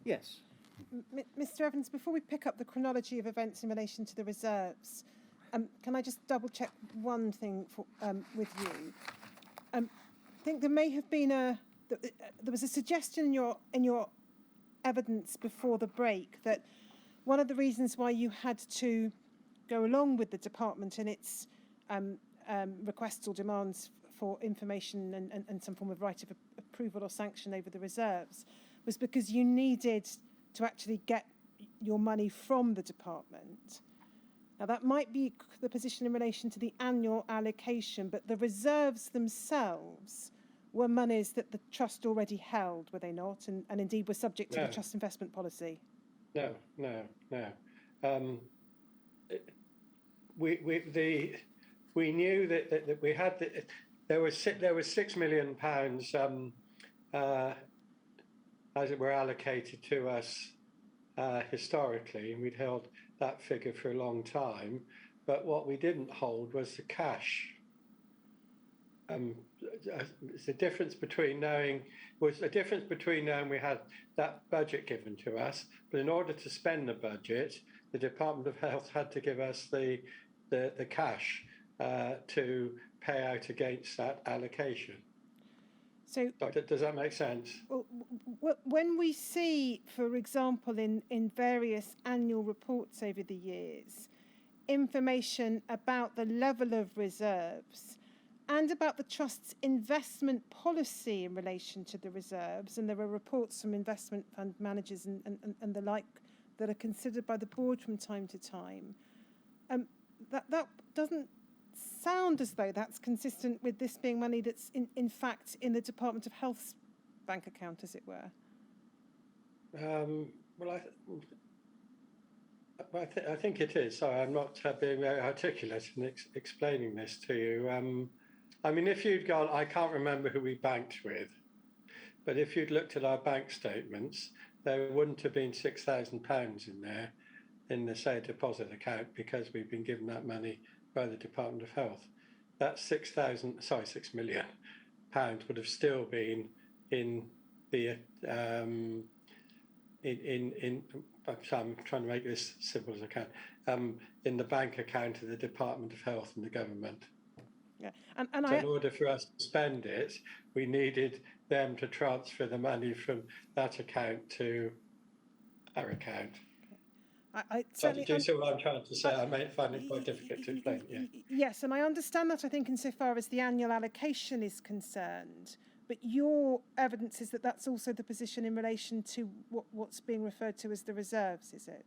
Yes. Mr. Evans, before we pick up the chronology of events in relation to the reserves, can I just double check one thing with you? I think there may have been there was a suggestion in your evidence before the break that one of the reasons why you had to go along with the department in its requests or demands for information and some form of right of approval or sanction over the reserves was because you needed to actually get your money from the department. Now, that might be the position in relation to the annual allocation, but the reserves themselves were monies that the trust already held, were they not? And indeed were subject to the trust investment policy. No. We knew that we had there was £6 million as it were allocated to us historically, and we'd held that figure for a long time. But what we didn't hold was the cash. It's a difference between knowing we had that budget given to us, but in order to spend the budget, the Department of Health had to give us the cash to pay out against that allocation. So does that make sense? When we see, for example, in various annual reports over the years, information about the level of reserves and about the Trust's investment policy in relation to the reserves, and there are reports from investment fund managers and the like that are considered by the board from time to time, that doesn't sound as though that's consistent with this being money that's in fact in the Department of Health's bank account, as it were. Well, I think it is. Sorry, I'm not being very articulate in explaining this to you. I mean, if you'd gone, I can't remember who we banked with, but if you'd looked at our bank statements, there wouldn't have been £6,000 in there in the say deposit account because we've been given that money by the Department of Health. That £6 million would have still been in the I'm trying to make this simple as I can, in the bank account of the Department of Health and the government. Yeah, so in order for us to spend it, we needed them to transfer the money from that account to our account. Do you see what I'm trying to say? I may find it quite difficult to explain. Yeah. Yes, and I understand that, I think, insofar as the annual allocation is concerned, but your evidence is that that's also the position in relation to what's being referred to as the reserves, is it?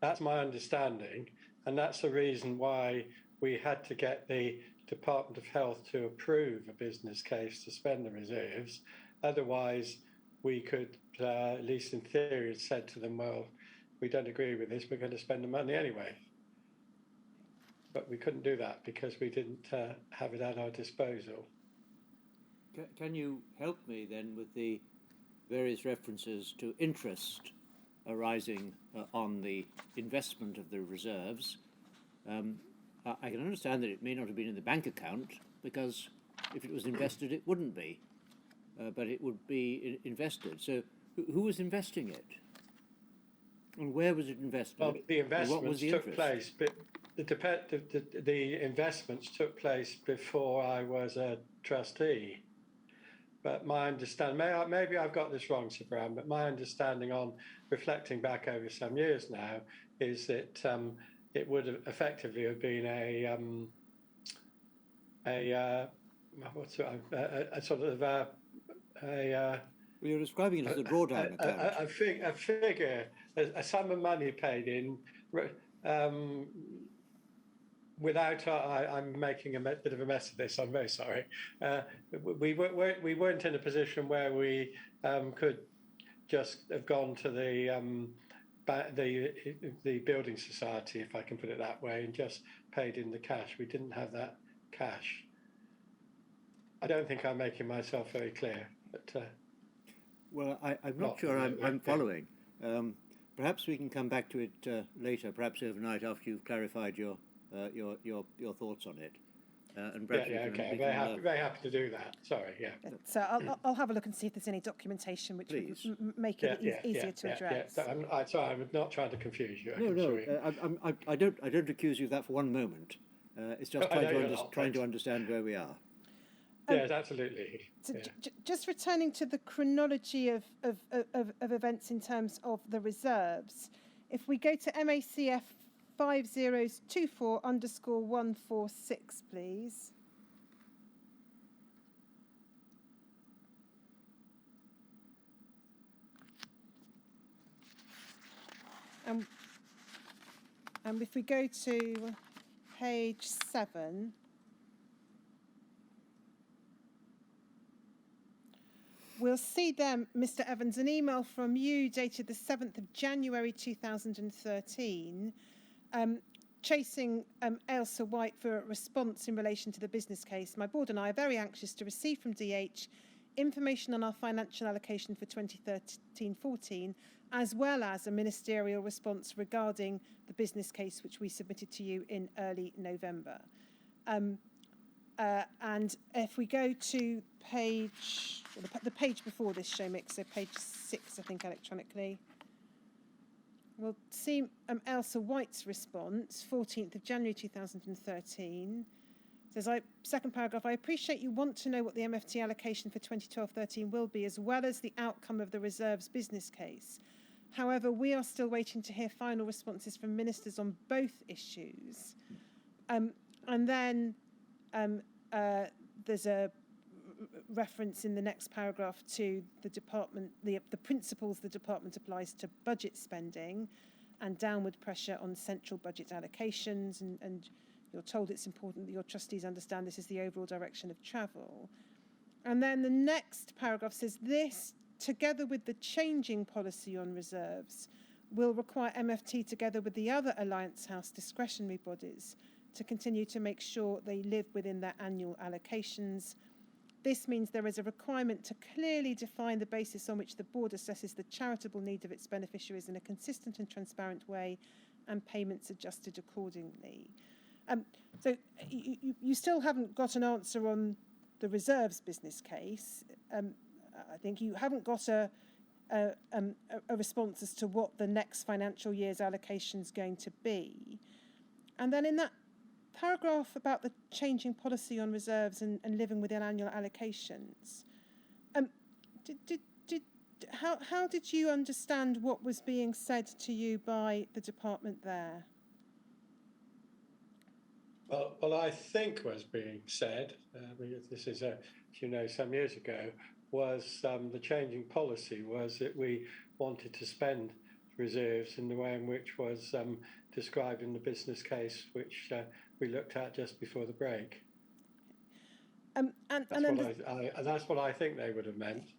That's my understanding, and that's the reason why we had to get the Department of Health to approve a business case to spend the reserves. Otherwise, we could, at least in theory, have said to them, well, we don't agree with this, we're going to spend the money anyway. But we couldn't do that because we didn't have it at our disposal. Can you help me then with the various references to interest arising on the investment of the reserves? I can understand that it may not have been in the bank account because if it was invested, it wouldn't be, but it would be invested. So who was investing it? And where was it invested? Well, the investments took place, but the investments took place before I was a trustee. But my understanding, maybe I've got this wrong, Sir Brown, but my understanding on reflecting back over some years now is that it would have effectively have been a sort of well, you're describing it as a drawdown account. A figure, a sum of money paid in without. I'm making a bit of a mess of this. I'm very sorry. We weren't in a position where we could just have gone to the building society, if I can put it that way, and just paid in the cash. We didn't have that cash. I don't think I'm making myself very clear, but. Well, I'm not sure I'm following. Perhaps we can come back to it later, perhaps overnight after you've clarified your thoughts on it. and perhaps we can okay. Very happy to do that. Sorry, yeah. So I'll have a look and see if there's any documentation which would make it easier to address. Sorry, I'm not trying to confuse you. No. I don't accuse you of that for one moment. It's just trying to understand where we are. Yes, absolutely. So just returning to the chronology of events in terms of the reserves, if we go to MACF 5024_146, please. And if we go to page 7, we'll see then, Mr. Evans, an email from you dated the 7th of January 2013, chasing Ailsa White for a response in relation to the business case. My board and I are very anxious to receive from DH information on our financial allocation for 2013-14, as well as a ministerial response regarding the business case which we submitted to you in early November. And if we go to the page before this, Shomik, so page 6, I think, electronically, we'll see Ailsa White's response, 14th of January 2013. Says, second paragraph, I appreciate you want to know what the MFT allocation for 2012-13 will be, as well as the outcome of the reserves business case. However, we are still waiting to hear final responses from ministers on both issues. And then there's a reference in the next paragraph to the department, the principles the department applies to budget spending and downward pressure on central budget allocations, and you're told it's important that your trustees understand this is the overall direction of travel. And then the next paragraph says this, together with the changing policy on reserves, will require MFT, together with the other Alliance House discretionary bodies, to continue to make sure they live within their annual allocations. This means there is a requirement to clearly define the basis on which the board assesses the charitable need of its beneficiaries in a consistent and transparent way, and payments adjusted accordingly. So you still haven't got an answer on the reserves business case. I think you haven't got a response as to what the next financial year's allocation is going to be. And then in that paragraph about the changing policy on reserves and living within annual allocations, how did you understand what was being said to you by the department there? Well, I think was being said, because this is, as you know, some years ago, was the changing policy was that we wanted to spend reserves in the way in which was described in the business case, which we looked at just before the break. That's what I think they would have meant.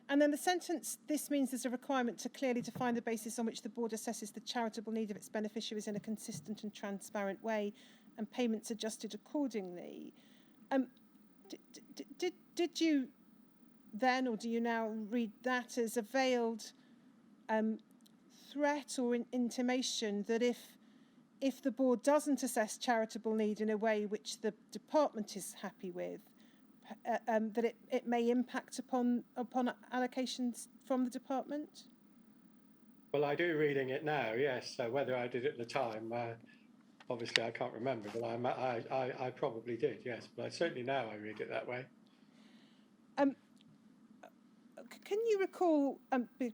And then the sentence, this means there's a requirement to clearly define the basis on which the board assesses the charitable need of its beneficiaries in a consistent and transparent way, and payments adjusted accordingly. Did you then, or do you now read that as a veiled threat or intimation that if the board doesn't assess charitable need in a way which the department is happy with, that it may impact upon allocations from the department? Well, I do reading it now, yes. Whether I did it at the time, obviously I can't remember, but I probably did, yes. But certainly now I read it that way. Can you recall,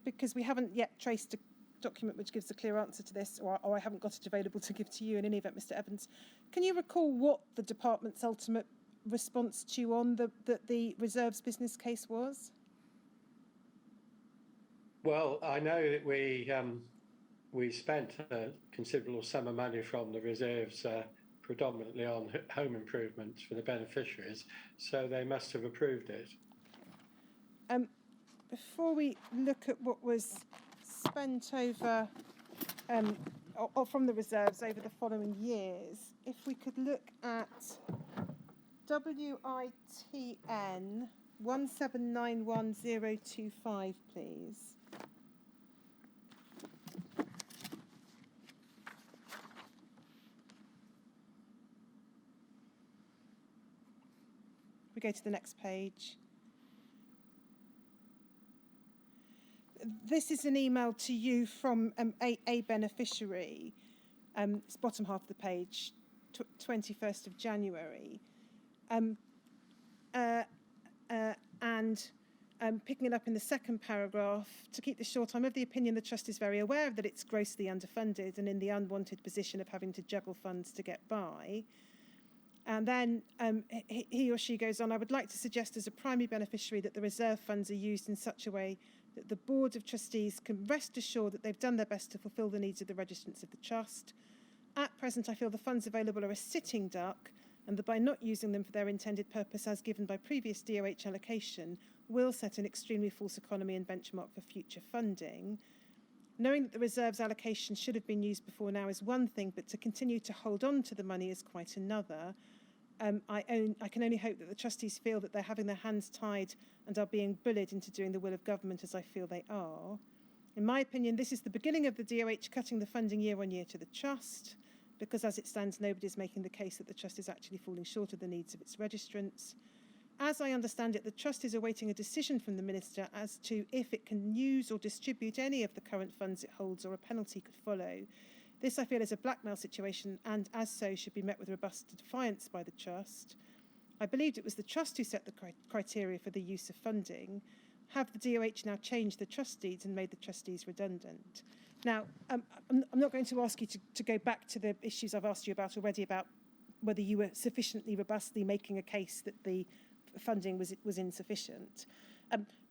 because we haven't yet traced a document which gives a clear answer to this, or I haven't got it available to give to you in any event, Mr. Evans, can you recall what the department's ultimate response to you on the reserves business case was? Well, I know that we spent a considerable sum of money from the reserves predominantly on home improvements for the beneficiaries, so they must have approved it. Before we look at what was spent over or from the reserves over the following years, if we could look at WITN 1791025, please. we go to the next page. This is an email to you from a beneficiary. It's bottom half of the page, 21st of January. Picking it up in the second paragraph, to keep this short, I'm of the opinion the Trust is very aware that it's grossly underfunded and in the unwanted position of having to juggle funds to get by. And then he or she goes on, I would like to suggest as a primary beneficiary that the reserve funds are used in such a way that the Board of Trustees can rest assured that they've done their best to fulfil the needs of the registrants of the Trust. At present, I feel the funds available are a sitting duck and that by not using them for their intended purpose as given by previous DOH allocation will set an extremely false economy and benchmark for future funding. Knowing that the reserves allocation should have been used before now is one thing, but to continue to hold on to the money is quite another. I can only hope that the trustees feel that they're having their hands tied and are being bullied into doing the will of government, as I feel they are. In my opinion, this is the beginning of the DOH cutting the funding year on year to the Trust, because as it stands, nobody is making the case that the Trust is actually falling short of the needs of its registrants. As I understand it, the Trust is awaiting a decision from the Minister as to if it can use or distribute any of the current funds it holds, or a penalty could follow. This, I feel, is a blackmail situation and, as so, should be met with robust defiance by the Trust. I believed it was the Trust who set the criteria for the use of funding. Have the DOH now changed the Trust deeds and made the trustees redundant? Now, I'm not going to ask you to go back to the issues I've asked you about already about whether you were sufficiently robustly making a case that the funding was insufficient.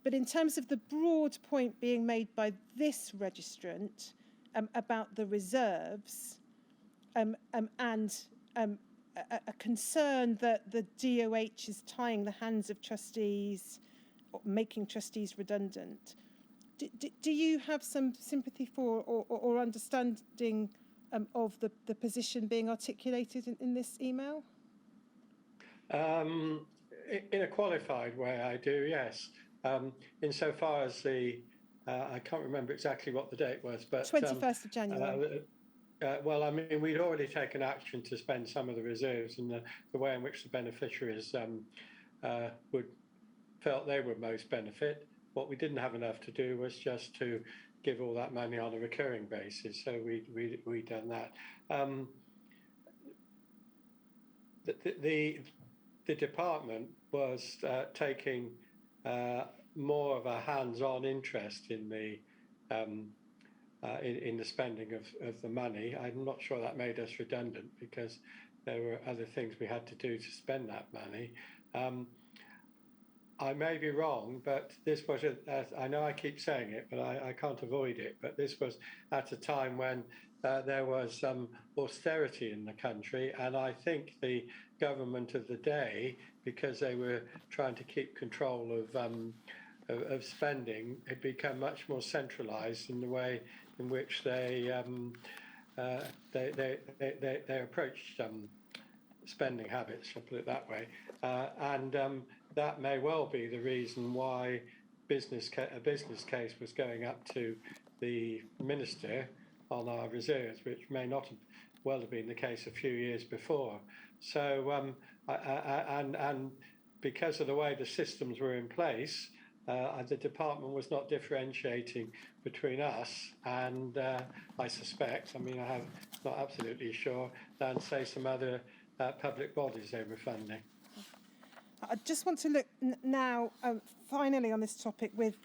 But in terms of the broad point being made by this registrant about the reserves and a concern that the DOH is tying the hands of trustees, or making trustees redundant, do you have some sympathy for or understanding of the position being articulated in this email? In a qualified way, I do, yes. Insofar as I can't remember exactly what the date was, but 21st of January. Well, I mean, we'd already taken action to spend some of the reserves, and the way in which the beneficiaries felt they would most benefit. What we didn't have enough to do was just to give all that money on a recurring basis, so we'd done that. The department was taking more of a hands-on interest in the spending of the money. I'm not sure that made us redundant because there were other things we had to do to spend that money. I may be wrong, but this was, I know I keep saying it, but I can't avoid it, but this was at a time when there was austerity in the country, and I think the government of the day, because they were trying to keep control of spending, had become much more centralised in the way in which they approached spending habits, I'll put it that way, and that may well be the reason why a business case was going up to the Minister on our reserves, which may not have well have been the case a few years before. So, and because of the way the systems were in place, the department was not differentiating between us and, I suspect, I mean, I'm not absolutely sure, than say some other public bodies they were funding. I just want to look now, finally, on this topic with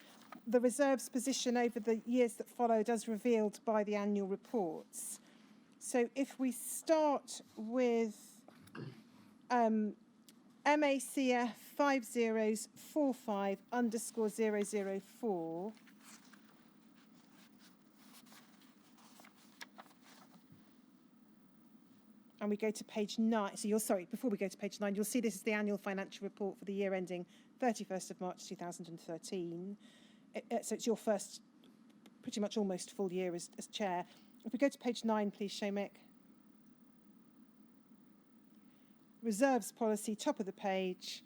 the reserves position over the years that followed as revealed by the annual reports. So if we start with MACF 5045_004, and we go to page 9. So before we go to page 9, you'll see this is the annual financial report for the year ending 31st of March 2013. So it's your first, pretty much almost full year as chair. If we go to page 9, please, Shomik. Reserves policy, top of the page.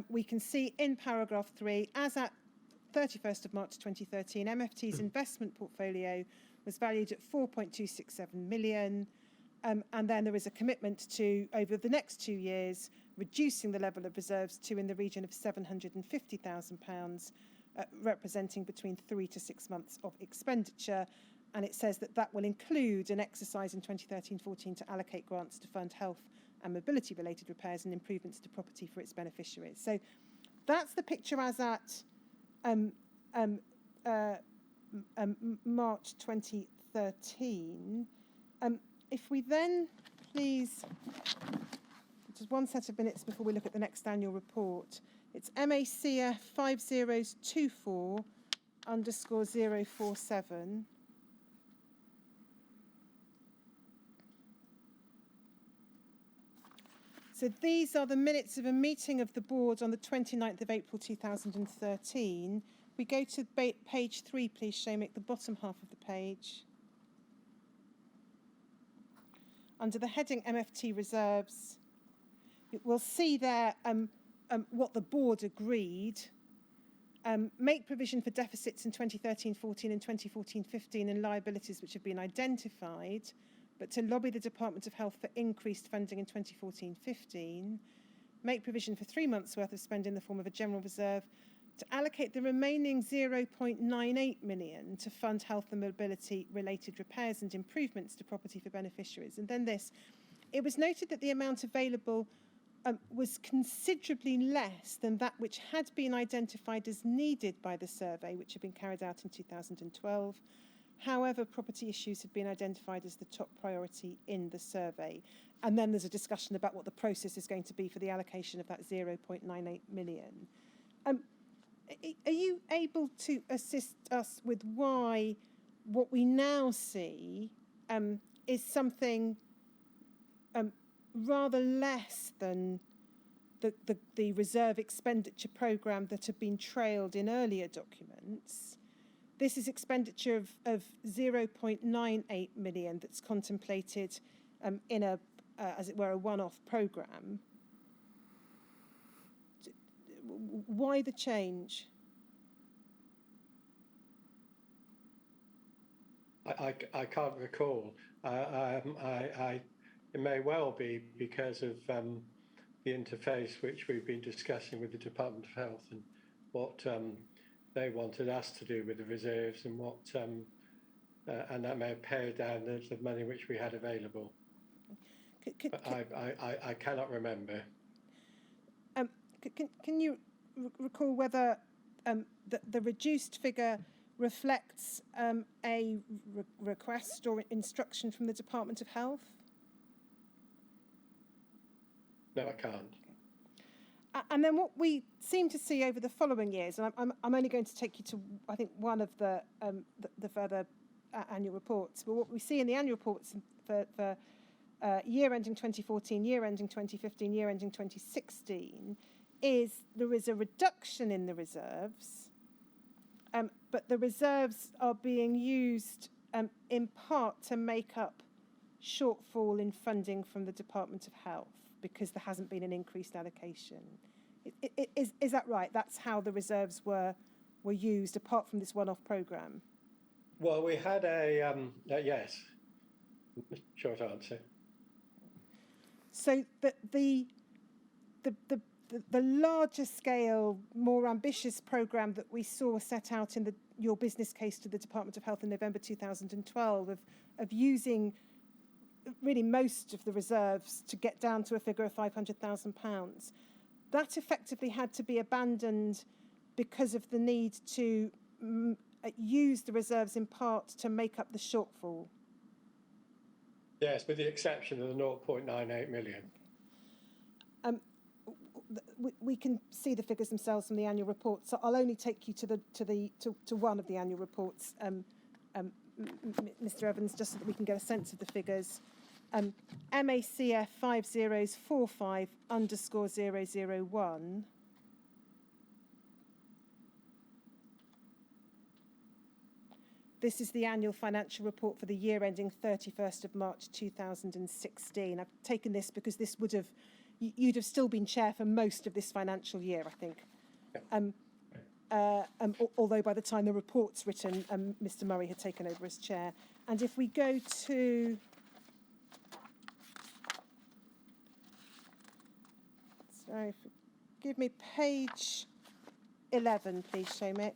We can see in paragraph 3, as at 31st of March 2013, MFT's investment portfolio was valued at 4.267 million. And then there is a commitment to, over the next 2 years, reducing the level of reserves to in the region of £750,000, representing between 3 to 6 months of expenditure. And it says that that will include an exercise in 2013-14 to allocate grants to fund health and mobility-related repairs and improvements to property for its beneficiaries. So that's the picture as at March 2013. If we then, please, just one set of minutes before we look at the next annual report. It's MACF 5024_047. So these are the minutes of a meeting of the board on the 29th of April 2013. We go to page 3, please, Shamik, the bottom half of the page. Under the heading MFT Reserves, we'll see there what the board agreed. Make provision for deficits in 2013-14 and 2014-15 and liabilities which have been identified, but to lobby the Department of Health for increased funding in 2014-15. Make provision for 3 months' worth of spend in the form of a general reserve, to allocate the remaining 0.98 million to fund health and mobility related repairs and improvements to property for beneficiaries. And then this, it was noted that the amount available was considerably less than that which had been identified as needed by the survey, which had been carried out in 2012. However, property issues had been identified as the top priority in the survey. And then there's a discussion about what the process is going to be for the allocation of that 0.98 million. Are you able to assist us with why what we now see is something rather less than the reserve expenditure programme that had been trailed in earlier documents? This is expenditure of 0.98 million that's contemplated in a, as it were, a one-off programme. Why the change? I can't recall. It may well be because of the interface which we've been discussing with the Department of Health and what they wanted us to do with the reserves and what and that may have pared down the money which we had available. But I cannot remember. Can you recall whether the reduced figure reflects a request or instruction from the Department of Health? No, I can't. And then what we seem to see over the following years, and I'm only going to take you to, I think, one of the further annual reports, but what we see in the annual reports for year ending 2014, year ending 2015, year ending 2016, is there is a reduction in the reserves, but the reserves are being used in part to make up shortfall in funding from the Department of Health because there hasn't been an increased allocation. Is that right? That's how the reserves were used apart from this one-off programme? Well, we had a yes. Short answer. So the larger scale, more ambitious programme that we saw set out in your business case to the Department of Health in November 2012 of using really most of the reserves to get down to a figure of £500,000, that effectively had to be abandoned because of the need to use the reserves in part to make up the shortfall. Yes, with the exception of the 0.98 million. We can see the figures themselves from the annual report, so I'll only take you to one of the annual reports, Mr. Evans, just so that we can get a sense of the figures. MACF 5045_001. This is the annual financial report for the year ending 31st of March 2016. I've taken this because this would have, you'd have still been chair for most of this financial year, I think. Although by the time the report's written, Mr. Murray had taken over as chair. And if we go to, give me page 11, please, Shomik.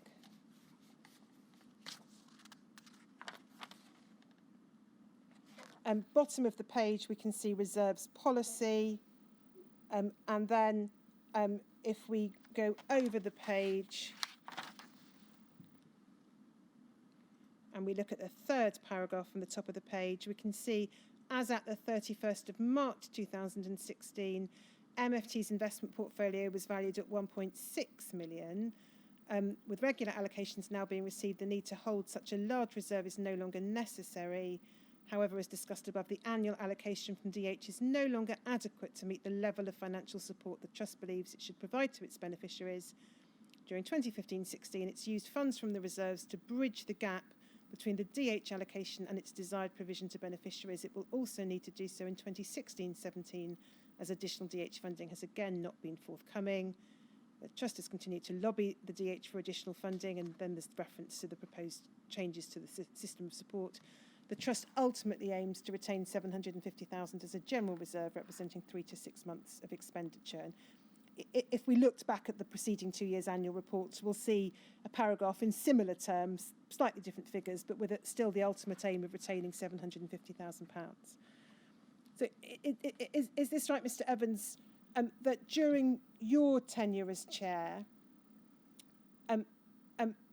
Bottom of the page, we can see reserves policy. And then if we go over the page and we look at the third paragraph from the top of the page, we can see, as at the 31st of March 2016, MFT's investment portfolio was valued at 1.6 million. With regular allocations now being received, the need to hold such a large reserve is no longer necessary. However, as discussed above, the annual allocation from DH is no longer adequate to meet the level of financial support the Trust believes it should provide to its beneficiaries. During 2015-16, it's used funds from the reserves to bridge the gap between the DH allocation and its desired provision to beneficiaries. It will also need to do so in 2016-17, as additional DH funding has again not been forthcoming. The Trust has continued to lobby the DH for additional funding, and then there's reference to the proposed changes to the system of support. The Trust ultimately aims to retain £750,000 as a general reserve, representing 3 to 6 months of expenditure. And if we looked back at the preceding 2 years' annual reports, we'll see a paragraph in similar terms, slightly different figures, but with still the ultimate aim of retaining £750,000. So is this right, Mr. Evans, that during your tenure as chair,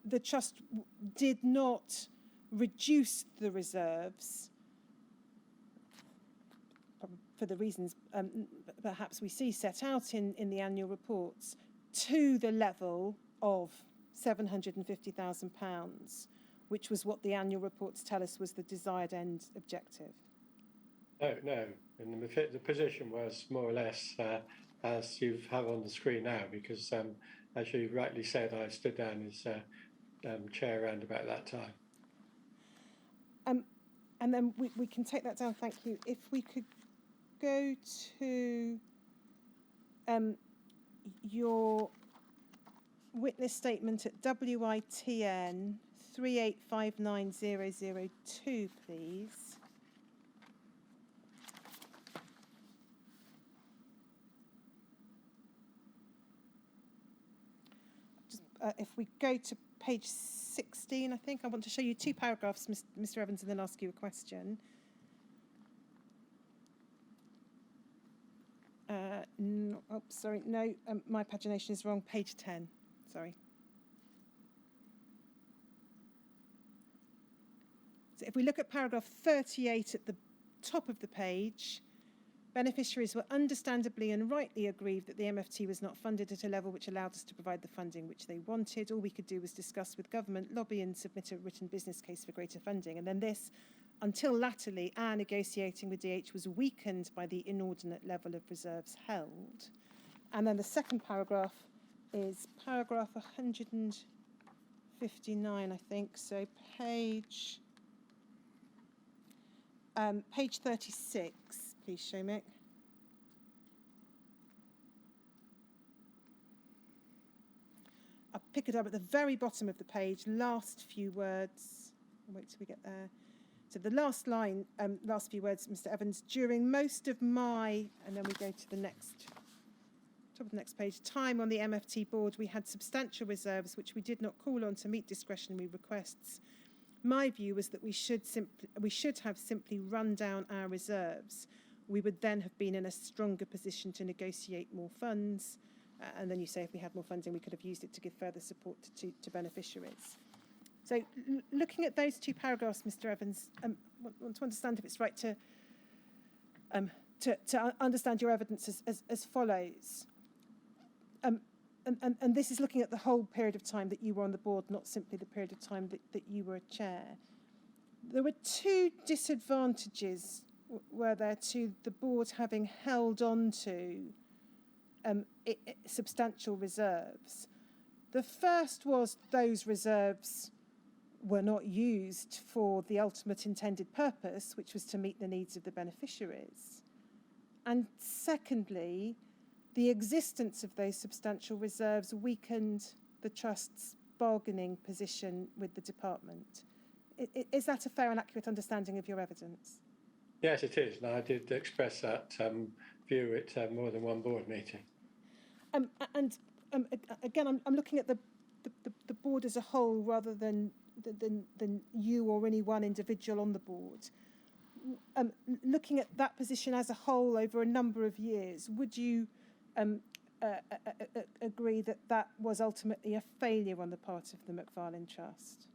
the Trust did not reduce the reserves for the reasons perhaps we see set out in the annual reports to the level of £750,000, which was what the annual reports tell us was the desired end objective? No. And the position was more or less as you have on the screen now, because as you rightly said, I stood down as chair around about that time. And then we can take that down, thank you. If we could go to your witness statement at WITN 3859002, please. If we go to page 16, I think, I want to show you 2 paragraphs, Mr. Evans, and then ask you a question. No, my pagination is wrong, page 10, sorry. So if we look at paragraph 38 at the top of the page, beneficiaries were understandably and rightly aggrieved that the MFT was not funded at a level which allowed us to provide the funding which they wanted. All we could do was discuss with government, lobby and submit a written business case for greater funding. And then this, until latterly, our negotiating with DH was weakened by the inordinate level of reserves held. And then the second paragraph is paragraph 159, I think. So page 36. Please, Shomik. I'll pick it up at the very bottom of the page, last few words. I'll wait till we get there. So the last line, last few words, Mr. Evans, during most of my, and then we go to the next, top of the next page, time on the MFT board, we had substantial reserves which we did not call on to meet discretionary requests. My view was that we should have simply run down our reserves. We would then have been in a stronger position to negotiate more funds. And then you say if we had more funding, we could have used it to give further support to beneficiaries. So looking at those 2 paragraphs, Mr. Evans, want to understand if it's right to understand your evidence as follows. And this is looking at the whole period of time that you were on the board, not simply the period of time that you were a chair. There were 2 disadvantages, were there, to the board having held on to substantial reserves. The first was those reserves were not used for the ultimate intended purpose, which was to meet the needs of the beneficiaries. And secondly, the existence of those substantial reserves weakened the Trust's bargaining position with the department. Is that a fair and accurate understanding of your evidence? Yes, it is, and I did express that view at more than one board meeting. Again, I'm looking at the board as a whole rather than you or any one individual on the board. Looking at that position as a whole over a number of years, would you agree that that was ultimately a failure on the part of the Macfarlane Trust?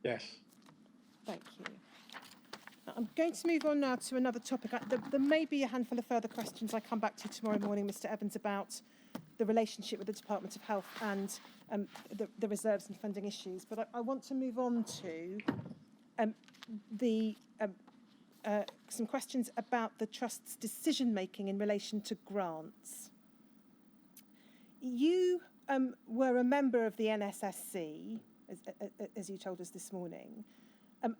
Yes. Thank you. I'm going to move on now to another topic. There may be a handful of further questions I come back to tomorrow morning, Mr. Evans, about the relationship with the Department of Health and the reserves and funding issues. But I want to move on to some questions about the Trust's decision-making in relation to grants. You were a member of the NSSC, as you told us this morning.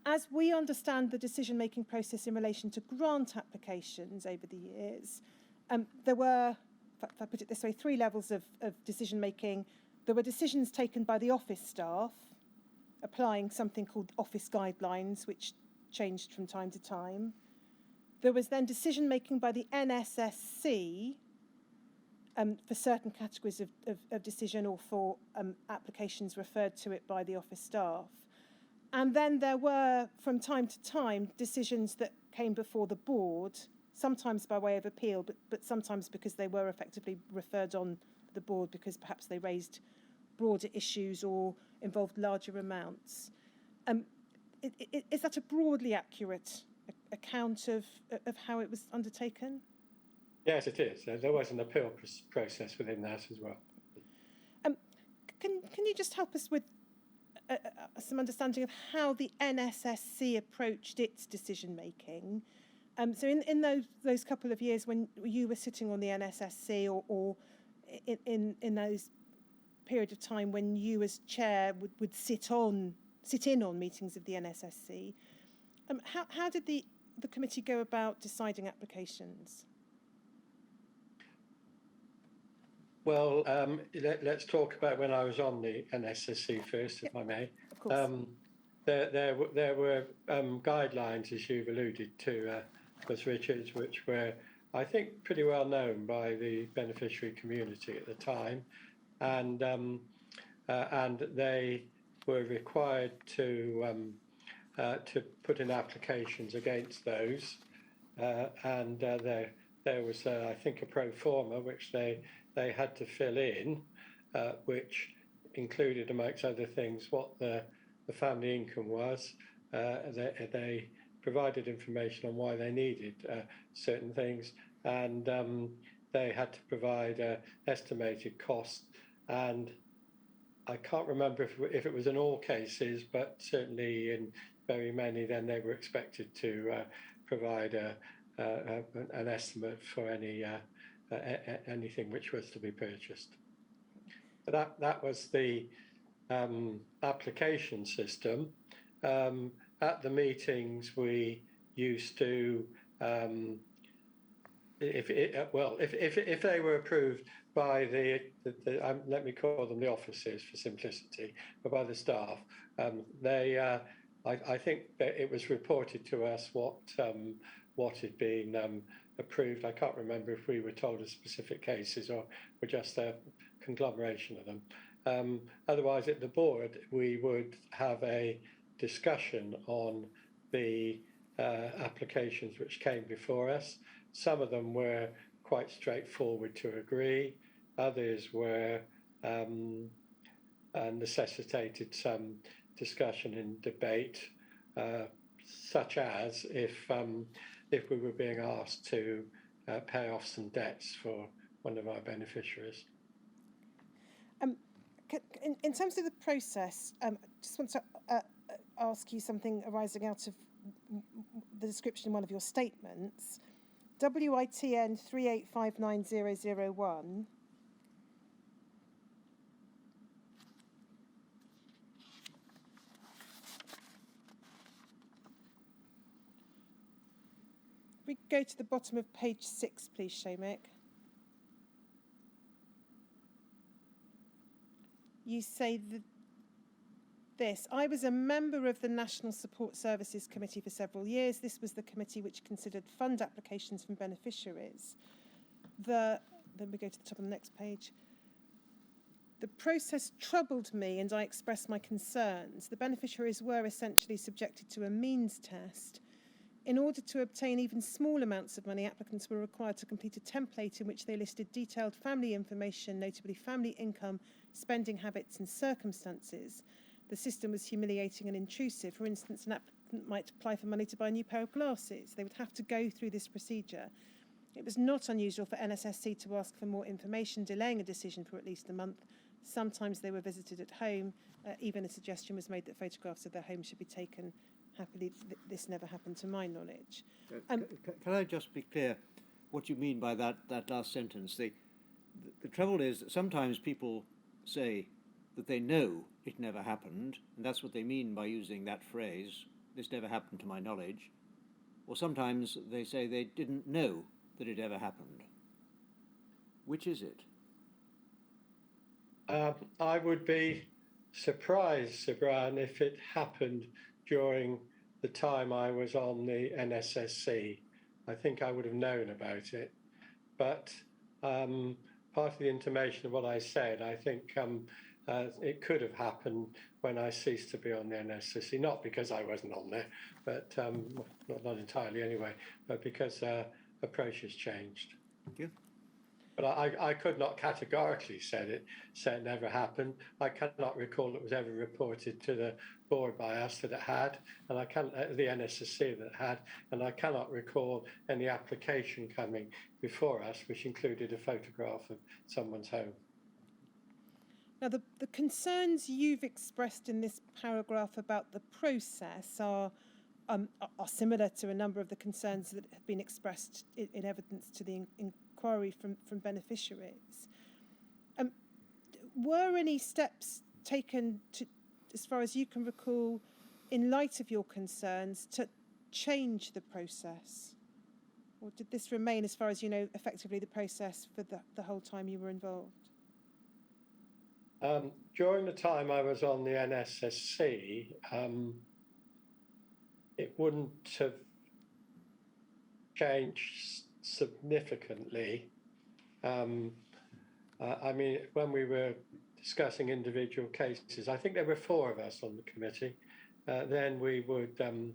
As we understand the decision-making process in relation to grant applications over the years, there were, if I put it this way, 3 levels of decision-making. There were decisions taken by the office staff, applying something called office guidelines, which changed from time to time. There was then decision-making by the NSSC for certain categories of decision or for applications referred to it by the office staff. And then there were, from time to time, decisions that came before the board, sometimes by way of appeal, but sometimes because they were effectively referred on the board because perhaps they raised broader issues or involved larger amounts. Is that a broadly accurate account of how it was undertaken? Yes, it is. There was an appeal process within that as well. Can you just help us with some understanding of how the NSSC approached its decision-making? So in those couple of years when you were sitting on the NSSC or in those period of time when you as chair would sit in on meetings of the NSSC, how did the committee go about deciding applications? Well, let's talk about when I was on the NSSC first, if I may. Of course. There were guidelines, as you've alluded to, Ms. Richards, which were, I think, pretty well known by the beneficiary community at the time, and they were required to put in applications against those, and there was, I think, a pro forma which they had to fill in, which included, amongst other things, what the family income was. They provided information on why they needed certain things, and they had to provide estimated cost. And I can't remember if it was in all cases, but certainly in very many, then they were expected to provide an estimate for anything which was to be purchased. But that was the application system. At the meetings, we used to, if they were approved by the let me call them the officers for simplicity, but by the staff, I think that it was reported to us what had been approved. I can't remember if we were told of specific cases or were just a conglomeration of them. Otherwise, at the board, we would have a discussion on the applications which came before us. Some of them were quite straightforward to agree. Others were necessitated some discussion and debate, such as if we were being asked to pay off some debts for one of our beneficiaries. In terms of the process, I just want to ask you something arising out of the description in one of your statements. WITN 3859001. We go to the bottom of page 6, please, Shomik. You say this: I was a member of the National Support Services Committee for several years. This was the committee which considered fund applications from beneficiaries. The then we go to the top of the next page. The process troubled me and I expressed my concerns. The beneficiaries were essentially subjected to a means test. In order to obtain even small amounts of money, applicants were required to complete a template in which they listed detailed family information, notably family income, spending habits and circumstances. The system was humiliating and intrusive. For instance, an applicant might apply for money to buy a new pair of glasses. They would have to go through this procedure. It was not unusual for NSSC to ask for more information, delaying a decision for at least a month. Sometimes they were visited at home. Even a suggestion was made that photographs of their home should be taken. Happily, this never happened to my knowledge. Can I just be clear what you mean by that last sentence? The trouble is that sometimes people say that they know it never happened, and that's what they mean by using that phrase, this never happened to my knowledge. Or sometimes they say they didn't know that it ever happened. Which is it? I would be surprised, Sir Brian, if it happened during the time I was on the NSSC. I think I would have known about it. But part of the intimation of what I said, I think it could have happened when I ceased to be on the NSSC, not because I wasn't on there, but not entirely anyway, but because approaches changed. Thank you. But I could not categorically say it never happened. I cannot recall it was ever reported to the board by us that it had, and I can't the NSSC that it had, and I cannot recall any application coming before us which included a photograph of someone's home. Now, the concerns you've expressed in this paragraph about the process are similar to a number of the concerns that have been expressed in evidence to the inquiry from beneficiaries. Were any steps taken, as far as you can recall, in light of your concerns, to change the process? Or did this remain, as far as you know, effectively the process for the whole time you were involved? During the time I was on the NSSC, it wouldn't have changed significantly. I mean, when we were discussing individual cases, I think there were 4 of us on the committee. Then we would, then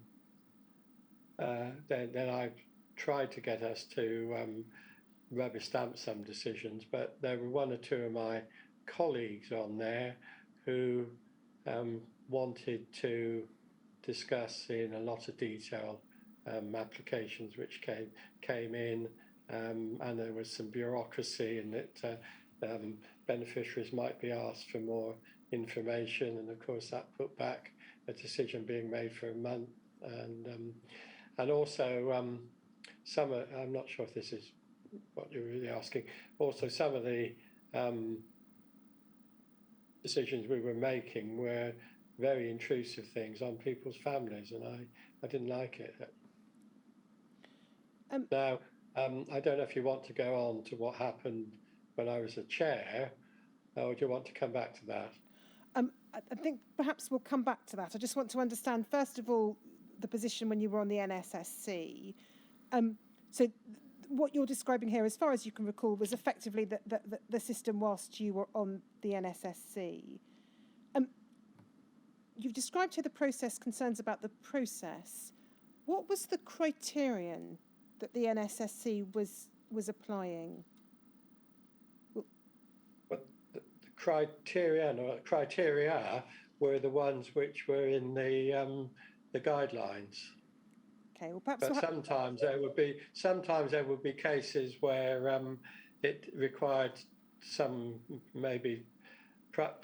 I tried to get us to rubber stamp some decisions, but there were 1 or 2 of my colleagues on there who wanted to discuss in a lot of detail applications which came in, and there was some bureaucracy in that beneficiaries might be asked for more information, and of course that put back a decision being made for a month, and also I'm not sure if this is what you're really asking, also some of the decisions we were making were very intrusive things on people's families, and I didn't like it. Now, I don't know if you want to go on to what happened when I was a chair, or do you want to come back to that? I think perhaps we'll come back to that. I just want to understand, first of all, the position when you were on the NSSC. So what you're describing here, as far as you can recall, was effectively the system whilst you were on the NSSC. You've described here the process, concerns about the process. What was the criterion that the NSSC was applying? But the criteria were the ones which were in the guidelines. Okay, well, perhaps. But sometimes there would be cases where it required some maybe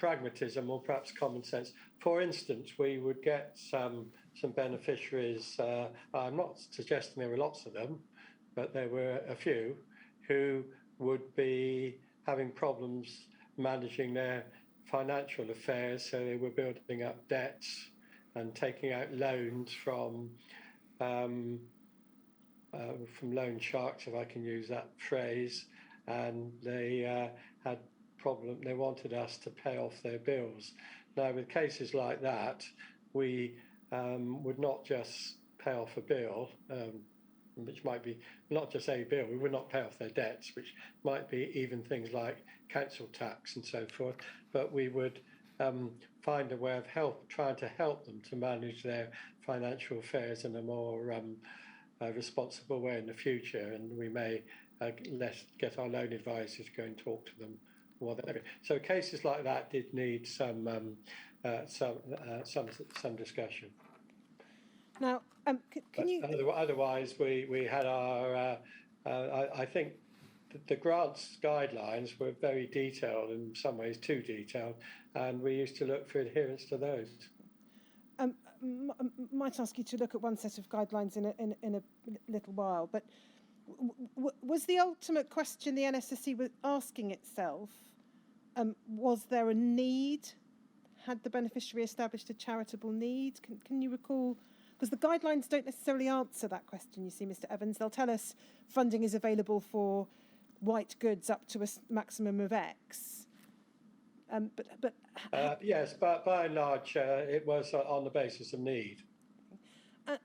pragmatism or perhaps common sense. For instance, we would get some beneficiaries. I'm not suggesting there were lots of them, but there were a few who would be having problems managing their financial affairs, so they were building up debts and taking out loans from loan sharks, if I can use that phrase, and they had problem. They wanted us to pay off their bills. Now, with cases like that, we would not just pay off a bill. which might be not just a bill. We would not pay off their debts, which might be even things like council tax and so forth, but we would find a way of trying to help them to manage their financial affairs in a more responsible way in the future, and we may get our loan advisors to go and talk to them. So cases like that did need some discussion. Now, can you? Otherwise, we had our. I think the grants guidelines were very detailed, in some ways too detailed, and we used to look for adherence to those. Might ask you to look at one set of guidelines in a little while, but was the ultimate question the NSSC was asking itself, was there a need? Had the beneficiary established a charitable need? Can you recall? Because the guidelines don't necessarily answer that question, you see, Mr. Evans. They'll tell us funding is available for white goods up to a maximum of X. Yes, but by and large, it was on the basis of need.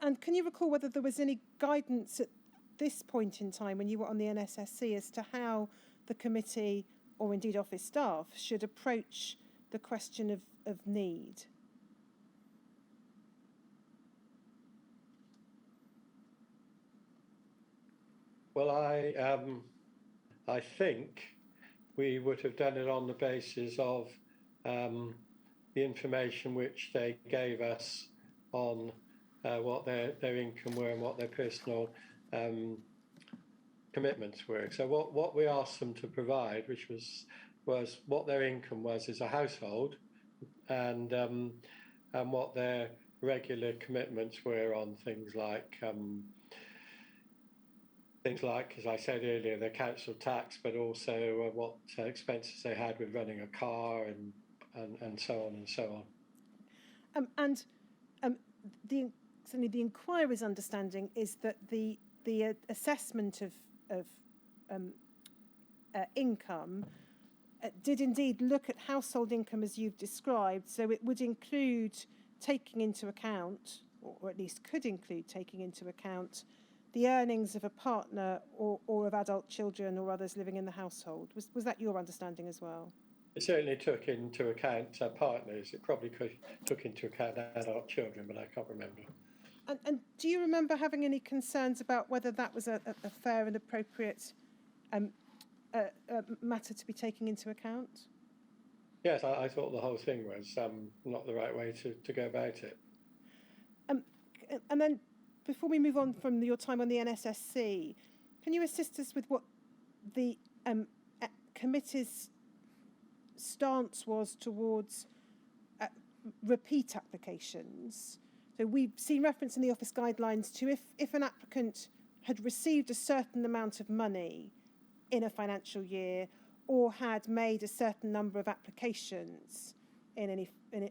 And can you recall whether there was any guidance at this point in time when you were on the NSSC as to how the committee, or indeed office staff, should approach the question of need? Well, I think we would have done it on the basis of the information which they gave us on what their income were and what their personal commitments were. So what we asked them to provide, which was what their income was as a household, and what their regular commitments were on things like, as I said earlier, the council tax, but also what expenses they had with running a car and so on and so on. Certainly the inquiry's understanding is that the assessment of income did indeed look at household income as you've described, so it would include taking into account, or at least could include taking into account, the earnings of a partner or of adult children or others living in the household. Was that your understanding as well? It certainly took into account partners. It probably took into account adult children, but I can't remember. And do you remember having any concerns about whether that was a fair and appropriate matter to be taken into account? Yes, I thought the whole thing was not the right way to go about it. And then, before we move on from your time on the NSSC, can you assist us with what the committee's stance was towards repeat applications? So we've seen reference in the office guidelines to if an applicant had received a certain amount of money in a financial year or had made a certain number of applications in a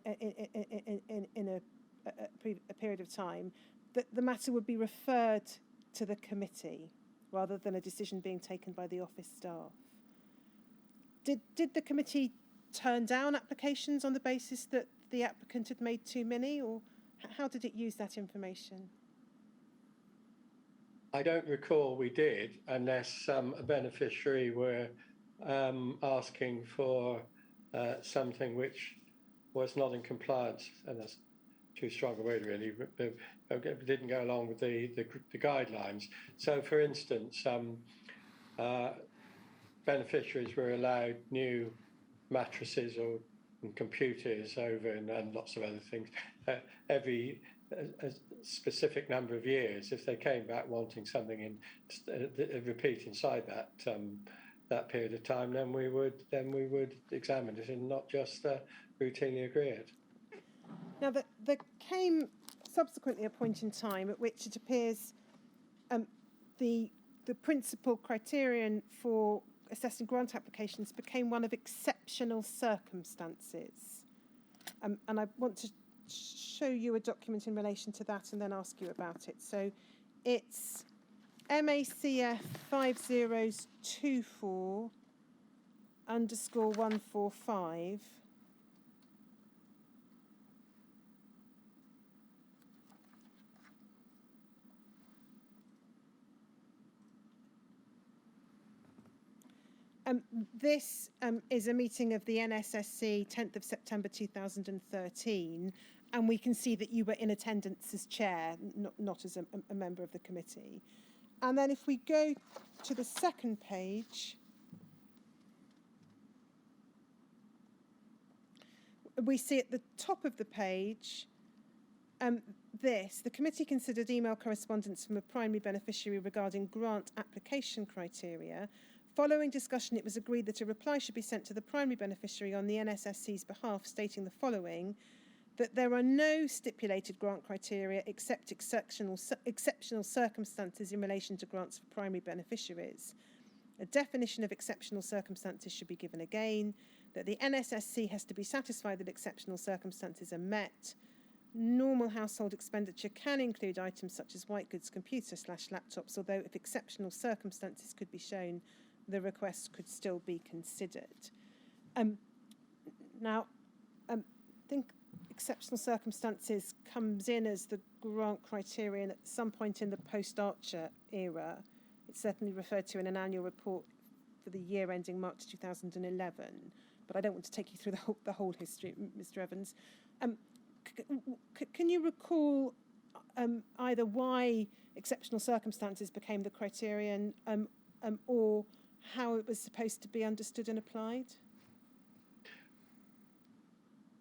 period of time, that the matter would be referred to the committee rather than a decision being taken by the office staff. Did the committee turn down applications on the basis that the applicant had made too many, or how did it use that information? I don't recall we did, unless a beneficiary were asking for something which was not in compliance, and that's too strong a word really, but didn't go along with the guidelines. So, for instance, beneficiaries were allowed new mattresses or computers over and lots of other things every a specific number of years. If they came back wanting something in repeat inside that period of time, then we would examine it and not just routinely agree it. Now, there came subsequently a point in time at which it appears the principal criterion for assessing grant applications became one of exceptional circumstances. And I want to show you a document in relation to that and then ask you about it. So it's MACF 5024_145. This is a meeting of the NSSC, 10th of September 2013, and we can see that you were in attendance as chair, not as a member of the committee. And then if we go to the second page, we see at the top of the page the committee considered email correspondence from a primary beneficiary regarding grant application criteria. Following discussion, it was agreed that a reply should be sent to the primary beneficiary on the NSSC's behalf stating the following: that there are no stipulated grant criteria except exceptional circumstances in relation to grants for primary beneficiaries. A definition of exceptional circumstances should be given again, that the NSSC has to be satisfied that exceptional circumstances are met. Normal household expenditure can include items such as white goods, computer/laptops, although if exceptional circumstances could be shown, the request could still be considered. Now, I think exceptional circumstances comes in as the grant criterion at some point in the post-Archer era. It's certainly referred to in an annual report for the year ending March 2011, but I don't want to take you through the whole history, Mr. Evans. Can you recall either why exceptional circumstances became the criterion or how it was supposed to be understood and applied?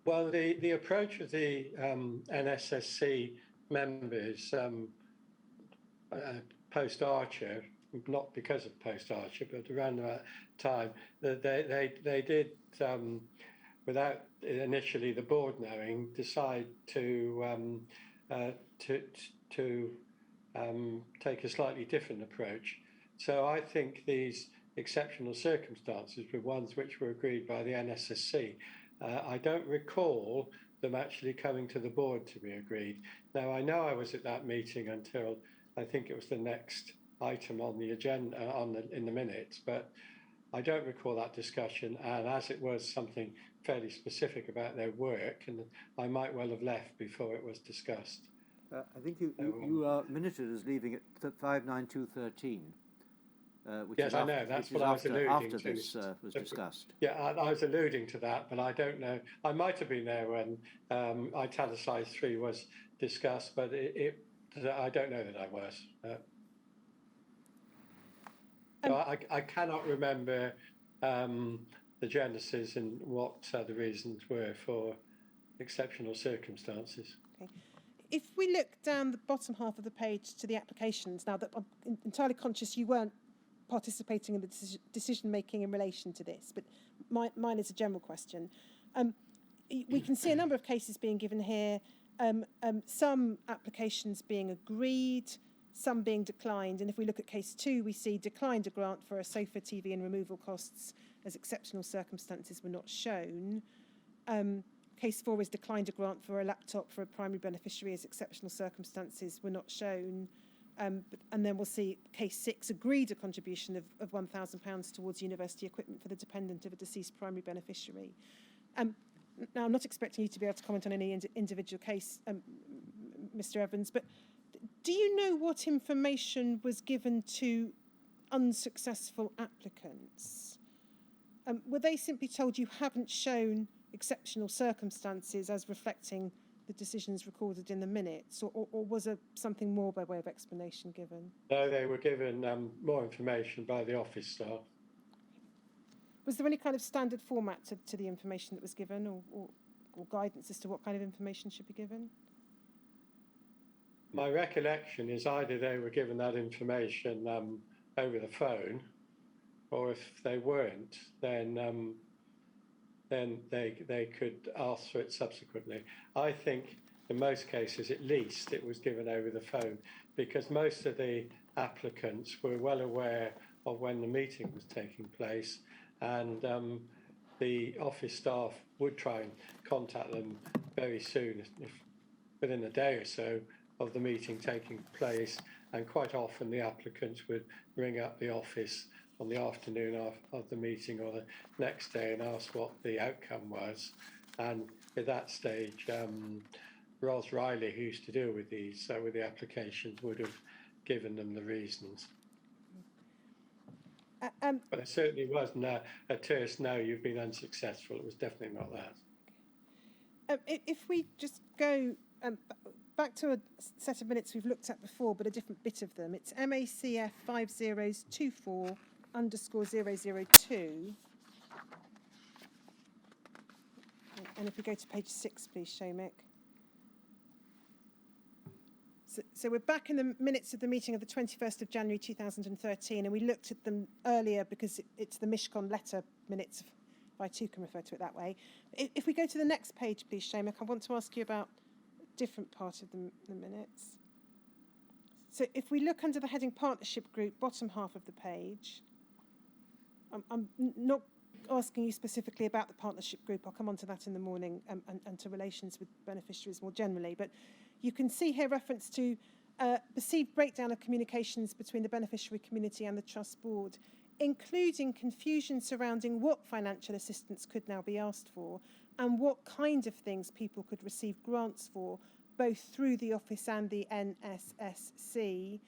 Well, the approach of the NSSC members post-Archer, not because of post-Archer, but around that time, they did, without initially the board knowing, decide to take a slightly different approach. So I think these exceptional circumstances were ones which were agreed by the NSSC. I don't recall them actually coming to the board to be agreed. Now, I know I was at that meeting until I think it was the next item on the agenda in the minutes, but I don't recall that discussion. And as it was something fairly specific about their work, and I might well have left before it was discussed. I think you are minuted as leaving at 59213. Yes, I know. That's what I was alluding after to. This was discussed. Yeah, I was alluding to that, but I don't know. I might have been there when Italicized 3 was discussed, but I don't know that I was. So I cannot remember the genesis and what the reasons were for exceptional circumstances. Okay. If we look down the bottom half of the page to the applications, now that I'm entirely conscious you weren't participating in the decision making in relation to this, but mine is a general question. We can see a number of cases being given here, some applications being agreed, some being declined, and if we look at case 2, we see declined a grant for a sofa, TV and removal costs as exceptional circumstances were not shown. Case 4 is declined a grant for a laptop for a primary beneficiary as exceptional circumstances were not shown. And then we'll see case 6 agreed a contribution of £1,000 towards university equipment for the dependent of a deceased primary beneficiary. Now, I'm not expecting you to be able to comment on any individual case, Mr. Evans, but do you know what information was given to unsuccessful applicants? Were they simply told you haven't shown exceptional circumstances as reflecting the decisions recorded in the minutes, or was there something more by way of explanation given? No, they were given more information by the office staff. Was there any kind of standard format to the information that was given, or guidance as to what kind of information should be given? My recollection is either they were given that information over the phone, or if they weren't, then they could ask for it subsequently. I think in most cases, at least, it was given over the phone, because most of the applicants were well aware of when the meeting was taking place, and the office staff would try and contact them very soon, if within a day or so of the meeting taking place, and quite often the applicants would ring up the office on the afternoon of the meeting or the next day and ask what the outcome was. And at that stage, Ros Riley, who used to deal with these, with the applications, would have given them the reasons. But it certainly wasn't a terse no, you've been unsuccessful. It was definitely not that. If we just go back to a set of minutes we've looked at before, but a different bit of them, it's MACF 5024_002. And if we go to page 6, please, Shomik. So we're back in the minutes of the meeting of the 21st of January 2013, and we looked at them earlier because it's the Mishcon letter minutes, if I too can refer to it that way. If we go to the next page, please, Shomik, I want to ask you about a different part of the minutes. So if we look under the heading Partnership Group, bottom half of the page, I'm not asking you specifically about the partnership group. I'll come on to that in the morning and to relations with beneficiaries more generally. But you can see here reference to perceived breakdown of communications between the beneficiary community and the Trust Board, including confusion surrounding what financial assistance could now be asked for and what kind of things people could receive grants for, both through the office and the NSSC.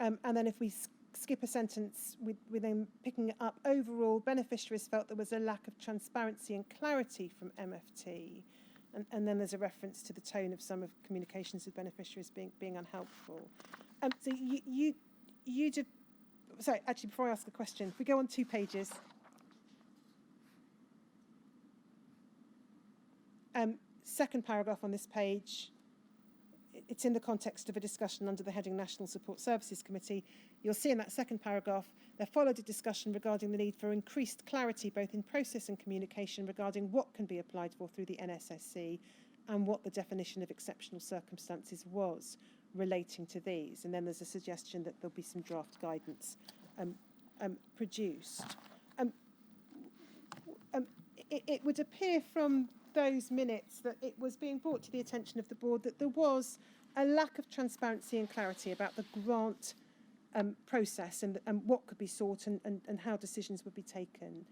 And then if we skip a sentence with them picking it up, overall beneficiaries felt there was a lack of transparency and clarity from MFT, and then there's a reference to the tone of some of communications with beneficiaries being unhelpful. So you did, sorry, actually before I ask the question, if we go on 2 pages, second paragraph on this page, it's in the context of a discussion under the heading National Support Services Committee. You'll see in that second paragraph, there followed a discussion regarding the need for increased clarity both in process and communication regarding what can be applied for through the NSSC and what the definition of exceptional circumstances was relating to these. And then there's a suggestion that there'll be some draft guidance produced. It would appear from those minutes that it was being brought to the attention of the board that there was a lack of transparency and clarity about the grant process and what could be sought and how decisions would be taken.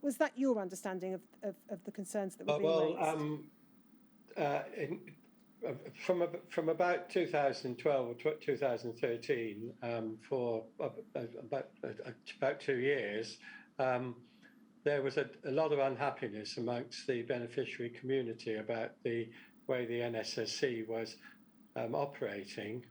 Was that your understanding of the concerns that were being raised? From about 2012 or 2013, for about 2 years, there was a lot of unhappiness amongst the beneficiary community about the way the NSSC was operating.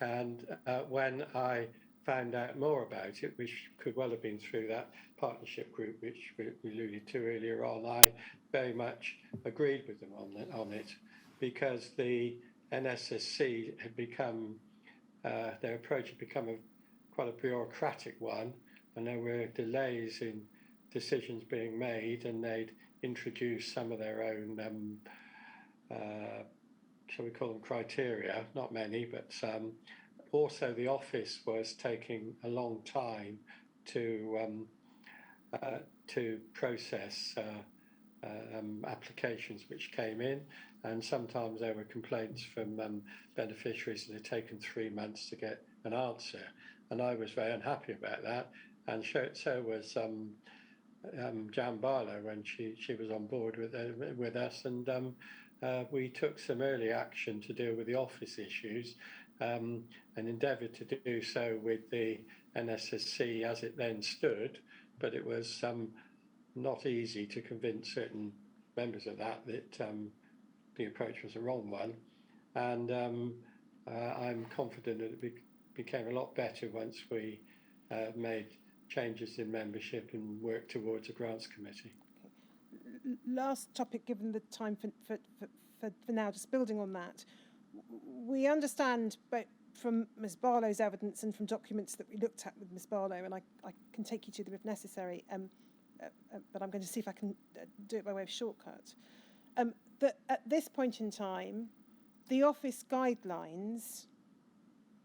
And when I found out more about it, which could well have been through that partnership group, which we alluded to earlier on, I very much agreed with them on it, because the NSSC had become, their approach had become quite a bureaucratic one, and there were delays in decisions being made, and they'd introduced some of their own, shall we call them criteria, not many, but some. Also, the office was taking a long time to process applications which came in, and sometimes there were complaints from beneficiaries that had taken 3 months to get an answer, and I was very unhappy about that, and so was Jan Barlow when she was on board with us, and we took some early action to deal with the office issues, and endeavoured to do so with the NSSC as it then stood, but it was not easy to convince certain members of that the approach was a wrong one, and I'm confident that it became a lot better once we made changes in membership and worked towards a grants committee. Okay. Last topic, given the time for now, just building on that, we understand both from Ms Barlow's evidence and from documents that we looked at with Ms Barlow, and I can take you to them if necessary, but I'm going to see if I can do it by way of shortcut, that at this point in time, the office guidelines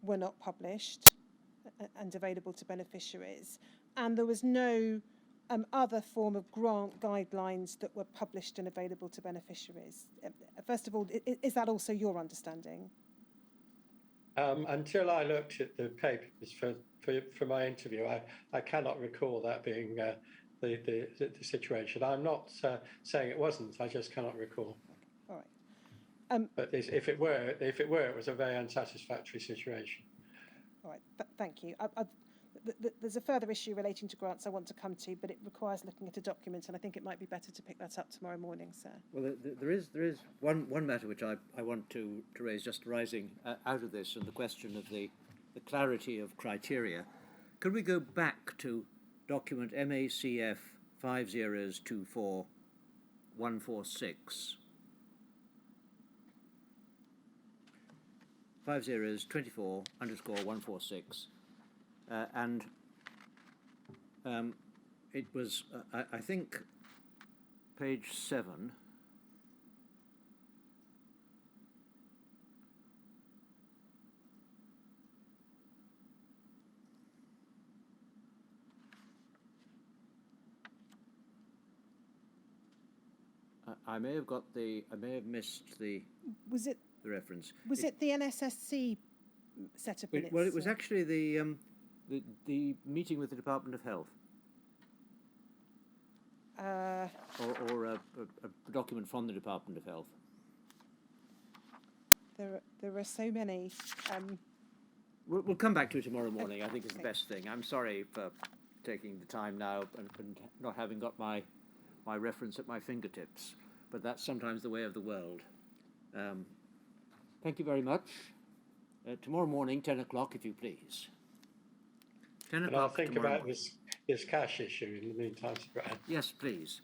were not published and available to beneficiaries, and there was no other form of grant guidelines that were published and available to beneficiaries. First of all, is that also your understanding? Until I looked at the papers for my interview, I cannot recall that being the situation. I'm not saying it wasn't. I just cannot recall. All right. But if it were, it was a very unsatisfactory situation. All right. Thank you. there's a further issue relating to grants I want to come to, but it requires looking at a document, and I think it might be better to pick that up tomorrow morning, sir. Well, there is one matter which I want to raise, just arising out of this, and the question of the clarity of criteria. Could we go back to document MACF 5024146? 5024_146, and it was, I think, page 7. I may have missed the. Was it the reference? Was it the NSSC set of minutes? Well, it was actually the meeting with the Department of Health. Or a document from the Department of Health. There are so many. We'll come back to it tomorrow morning. I think is the Okay. best thing. I'm sorry for taking the time now and not having got my reference at my fingertips, but that's sometimes the way of the world. Thank you very much. Tomorrow morning, 10 o'clock, if you please. 10 And I'll o'clock think tomorrow about morning. this cash issue in the meantime, Sir Brad. Yes, please.